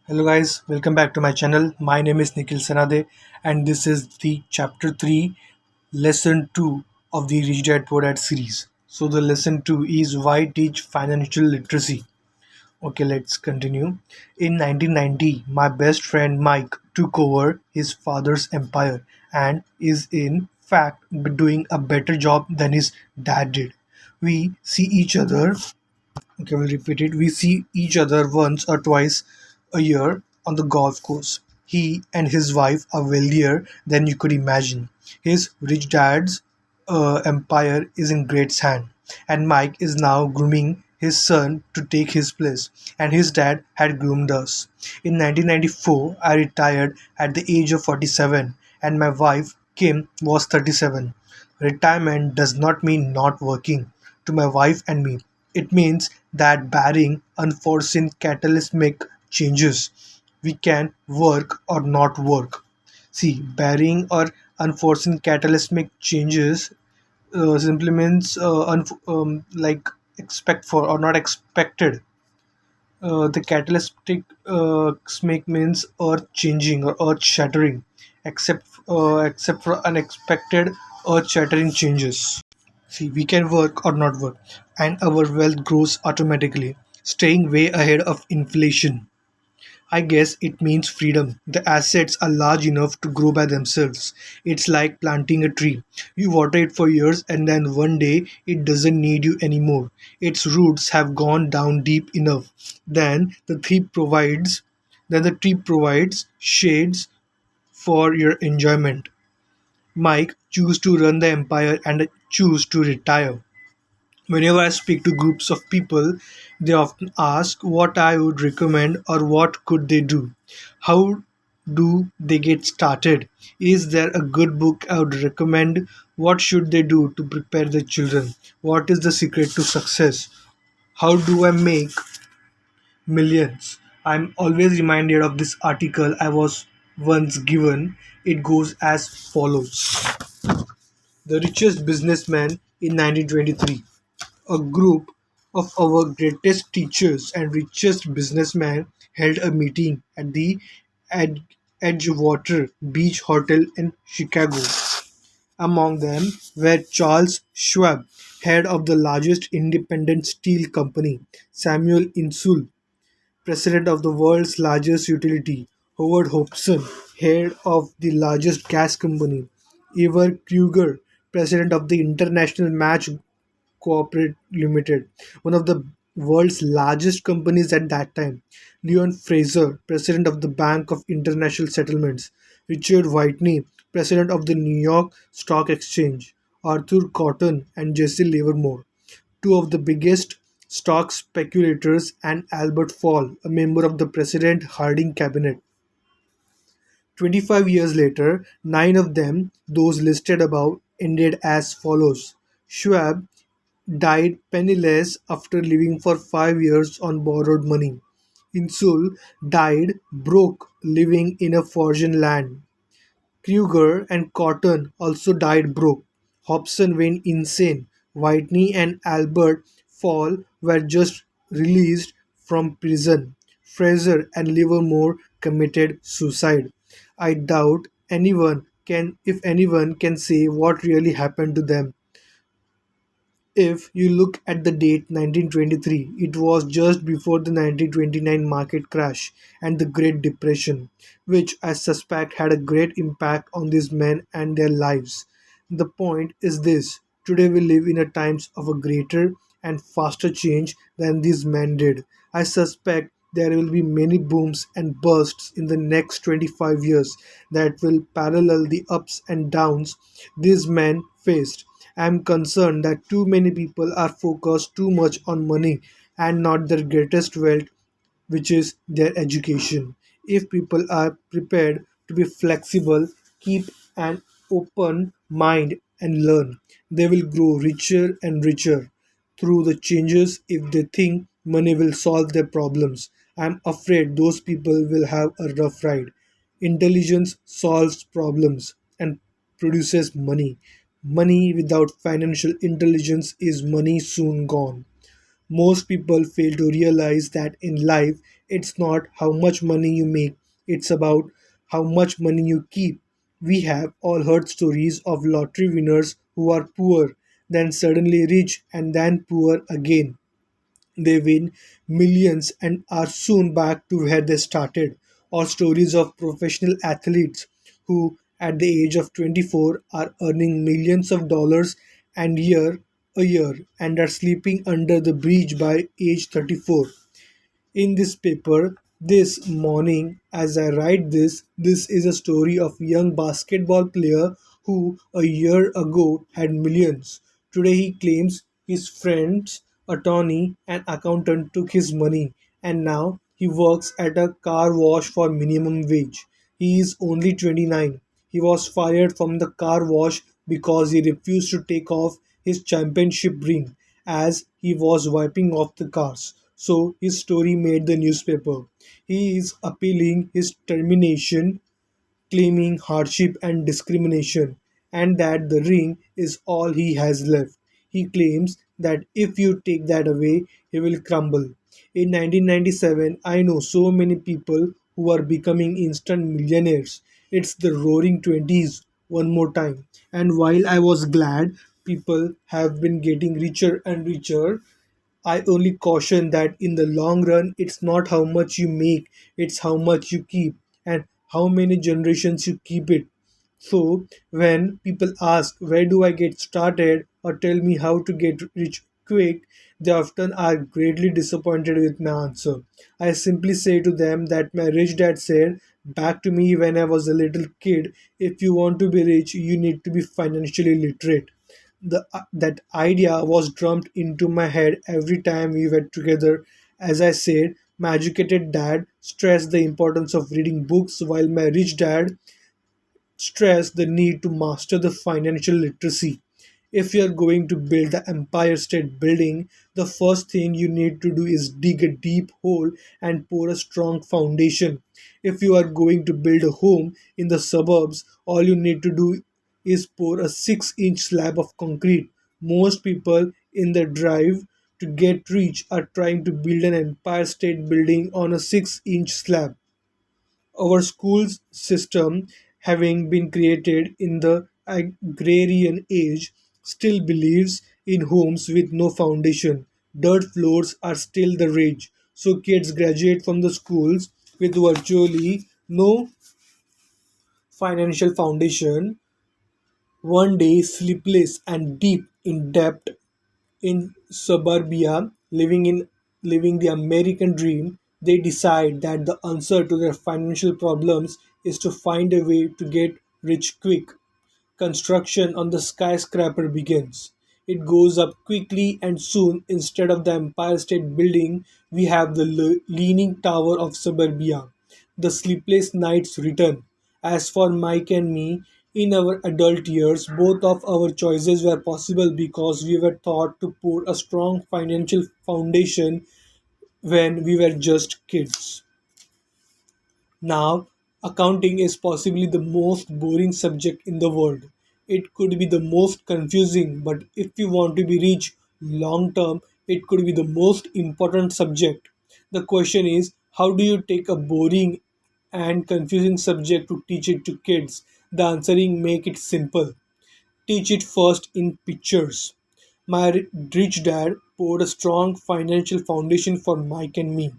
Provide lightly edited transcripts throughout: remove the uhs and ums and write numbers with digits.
Hello guys, welcome back to my channel. My name is Nikhil Sanade and this is the chapter 3 lesson 2 of the Richdadpoordad series. So the lesson 2 is why teach financial literacy. Okay, let's continue. In 1990, my best friend Mike took over his father's empire and is in fact doing a better job than his dad did. We see each other Okay, we'll repeat it. We see each other once or twice a year on the golf course. He and his wife are wealthier than you could imagine. His rich dad's empire is in great hand, and Mike is now grooming his son to take his place, and his dad had groomed us. In 1994, I retired at the age of 47, and my wife, Kim, was 37. Retirement does not mean not working. To my wife and me, it means that barring unforeseen cataclysmic changes, we can work or not work. See, barring or unforeseen cataclysmic changes simply means like expect for or not expected. The catalytic smake means earth changing or earth shattering, except for unexpected earth shattering changes. See, we can work or not work, and our wealth grows automatically, staying way ahead of inflation. I guess it means freedom. The assets are large enough to grow by themselves. It's like planting a tree. You water it for years and then one day it doesn't need you anymore. Its roots have gone down deep enough. Then the tree provides shades for your enjoyment. Mike choose to run the empire and choose to retire. Whenever I speak to groups of people, they often ask what I would recommend or what could they do. How do they get started? Is there a good book I would recommend? What should they do to prepare their children? What is the secret to success? How do I make millions? I'm always reminded of this article I was once given. It goes as follows. The richest businessman in 1923. A group of our greatest teachers and richest businessmen held a meeting at the Ed- Edgewater Beach Hotel in Chicago. Among them were Charles Schwab, head of the largest independent steel company, Samuel Insull, president of the world's largest utility, Howard Hobson, head of the largest gas company, Ivar Kruger, president of the International Match Corporate Limited, one of the world's largest companies at that time. Leon Fraser, president of the Bank of International Settlements. Richard Whitney, president of the New York Stock Exchange. Arthur Cotton and Jesse Livermore, two of the biggest stock speculators, and Albert Fall, a member of the President Harding cabinet. 25 years later, nine of them, those listed above, ended as follows. Schwab died penniless after living for 5 years on borrowed money. Insull died broke living in a foreign land. Kruger and Cotton also died broke. Hobson went insane. Whitney and Albert Fall were just released from prison. Fraser and Livermore committed suicide. I doubt if anyone can say what really happened to them. If you look at the date 1923, it was just before the 1929 market crash and the Great Depression, which I suspect had a great impact on these men and their lives. The point is this: today we live in a times of a greater and faster change than these men did. I suspect there will be many booms and bursts in the next 25 years that will parallel the ups and downs these men faced. I am concerned that too many people are focused too much on money and not their greatest wealth, which is their education. If people are prepared to be flexible, keep an open mind, and learn, they will grow richer and richer through the changes. If they think money will solve their problems, I'm afraid those people will have a rough ride. Intelligence solves problems and produces money. Money without financial intelligence is money soon gone. Most people fail to realize that in life, it's not how much money you make, it's about how much money you keep. We have all heard stories of lottery winners who are poor, then suddenly rich, and then poor again. They win millions and are soon back to where they started. Or stories of professional athletes who, at the age of 24, are earning millions of dollars and year and are sleeping under the bridge by age 34. In this paper this morning, as I write this is a story of a young basketball player who a year ago had millions. Today he claims his friend's attorney and accountant took his money and now he works at a car wash for minimum wage. He is only 29. He was fired from the car wash because he refused to take off his championship ring as he was wiping off the cars. So his story made the newspaper. He is appealing his termination, claiming hardship and discrimination, and that the ring is all he has left. He claims that if you take that away, he will crumble. In 1997, I know so many people who are becoming instant millionaires. It's the roaring 20s one more time. And while I was glad people have been getting richer and richer, I only caution that in the long run, it's not how much you make, it's how much you keep and how many generations you keep it. So, when people ask, where do I get started, or tell me how to get rich quick, they often are greatly disappointed with my answer. I simply say to them that my rich dad said back to me when I was a little kid, if you want to be rich, you need to be financially literate. That idea was drummed into my head every time we were together. As I said, my educated dad stressed the importance of reading books, while my rich dad stress the need to master the financial literacy. If you are going to build the Empire State Building, the first thing you need to do is dig a deep hole and pour a strong foundation. If you are going to build a home in the suburbs, all you need to do is pour a 6-inch slab of concrete. Most people in the drive to get rich are trying to build an Empire State Building on a 6-inch slab. Our schools system, having been created in the agrarian age, still believes in homes with no foundation. Dirt floors are still the rage. So kids graduate from the schools with virtually no financial foundation, one day sleepless and deep in debt in suburbia, living the American dream. They decide that the answer to their financial problems is to find a way to get rich quick. Construction on the skyscraper begins. It goes up quickly, and soon, instead of the Empire State Building, we have the Leaning Tower of Suburbia. The sleepless nights return. As for Mike and me, in our adult years, both of our choices were possible because we were taught to pour a strong financial foundation when we were just kids. Now, accounting is possibly the most boring subject in the world. It could be the most confusing, but if you want to be rich long term, it could be the most important subject. The question is, how do you take a boring and confusing subject to teach it to kids? The answering make it simple. Teach it first in pictures. My rich dad poured a strong financial foundation for Mike and me.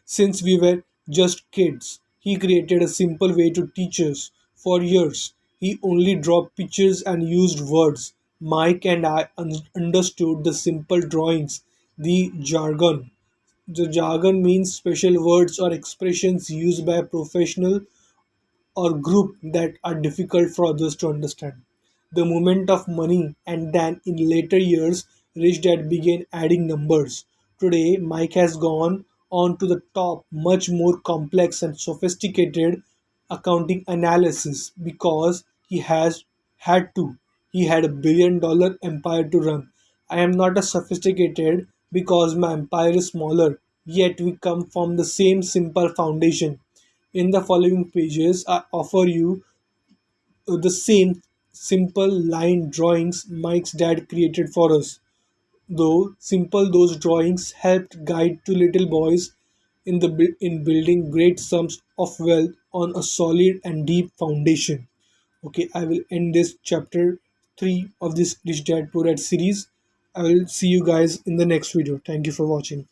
Since we were just kids, he created a simple way to teach us. For years, he only dropped pictures and used words. Mike and I understood the simple drawings, the jargon. The jargon means special words or expressions used by a professional or group that are difficult for others to understand. The movement of money, and then in later years, Rich Dad began adding numbers. Today, Mike has gone on to the top, much more complex and sophisticated accounting analysis because he has had to. He had a $1 billion empire to run. I am not as sophisticated because my empire is smaller, yet we come from the same simple foundation. In the following pages, I offer you the same simple line drawings Mike's dad created for us. though simple, those drawings helped guide to little boys in building great sums of wealth on a solid and deep foundation. Okay, I will end this chapter 3 of this Rich Dad Poor Dad series. I will see you guys in the next video. Thank you for watching.